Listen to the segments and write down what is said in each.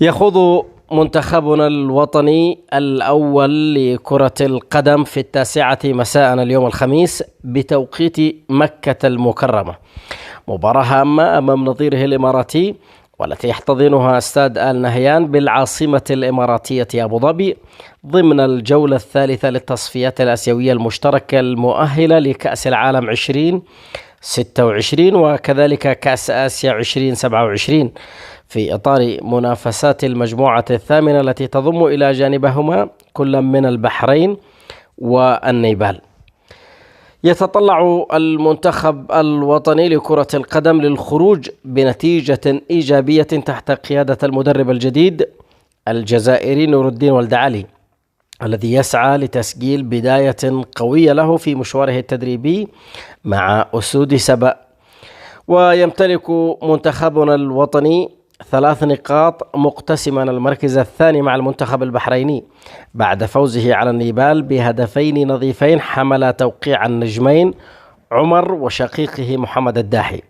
يخوض منتخبنا الوطني الأول لكرة القدم في 9 مساء اليوم الخميس بتوقيت مكة المكرمة مباراة هامة أمام نظيره الإماراتي، والتي يحتضنها استاد آل نهيان بالعاصمة الإماراتية أبو ظبي ضمن الجولة الثالثة للتصفيات الآسيوية المشتركة المؤهلة لكأس العالم 2026 وكذلك كأس آسيا 2027 في إطار منافسات المجموعة الثامنة التي تضم إلى جانبهما كل من البحرين والنيبال. يتطلع المنتخب الوطني لكرة القدم للخروج بنتيجة إيجابية تحت قيادة المدرب الجديد الجزائري نور الدين ولد علي، الذي يسعى لتسجيل بداية قوية له في مشواره التدريبي مع أسود سبأ. ويمتلك منتخبنا الوطني 3 نقاط مقتسما المركز الثاني مع المنتخب البحريني بعد فوزه على النيبال بهدفين نظيفين حمل توقيع النجمين عمر وشقيقه محمد الداحي،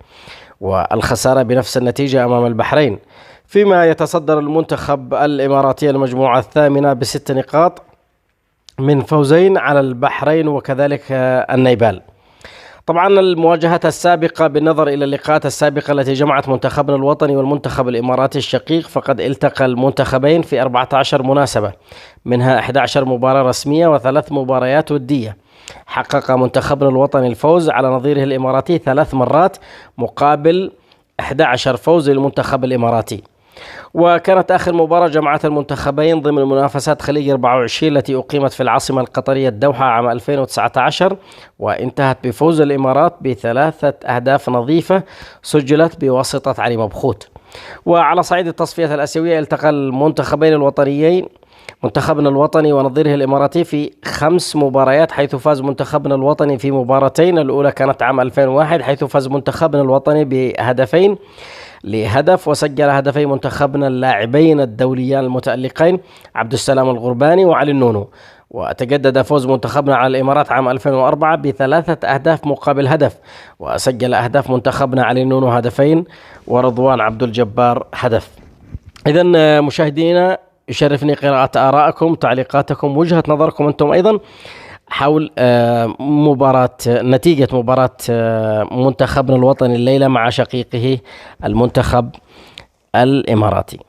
والخسارة بنفس النتيجة أمام البحرين، فيما يتصدر المنتخب الإماراتي المجموعة الثامنة ب6 نقاط من فوزين على البحرين وكذلك النيبال. طبعا المواجهات السابقة بالنظر إلى اللقاءات السابقة التي جمعت منتخبنا الوطني والمنتخب الإماراتي الشقيق، فقد التقى المنتخبين في 14 مناسبة، منها 11 مباراة رسمية و3 مباريات ودية. حقق منتخبنا الوطني الفوز على نظيره الإماراتي 3 مرات مقابل 11 فوز للمنتخب الإماراتي. وكانت آخر مباراة جمعت المنتخبين ضمن منافسات خليج 24 التي أقيمت في العاصمة القطرية الدوحة عام 2019 وانتهت بفوز الإمارات ب3 أهداف نظيفة سجلت بواسطة علي مبخوت. وعلى صعيد التصفيات الآسيوية التقى المنتخبين الوطنيين منتخبنا الوطني ونظيره الإماراتي في 5 مباريات، حيث فاز منتخبنا الوطني في مباراتين. الأولى كانت عام 2001 حيث فاز منتخبنا الوطني بهدفين لهدف، وسجل هدفي منتخبنا اللاعبين الدوليان المتألقين عبد السلام الغرباني وعلي النونو. وتجدد فوز منتخبنا على الإمارات عام 2004 ب3 أهداف مقابل هدف، وسجل أهداف منتخبنا علي النونو هدفين ورضوان عبد الجبار هدف. إذن مشاهدينا، يشرفني قراءة آرائكم، تعليقاتكم، وجهة نظركم أنتم أيضا حول نتيجة مباراة منتخبنا الوطني الليلة مع شقيقه المنتخب الإماراتي.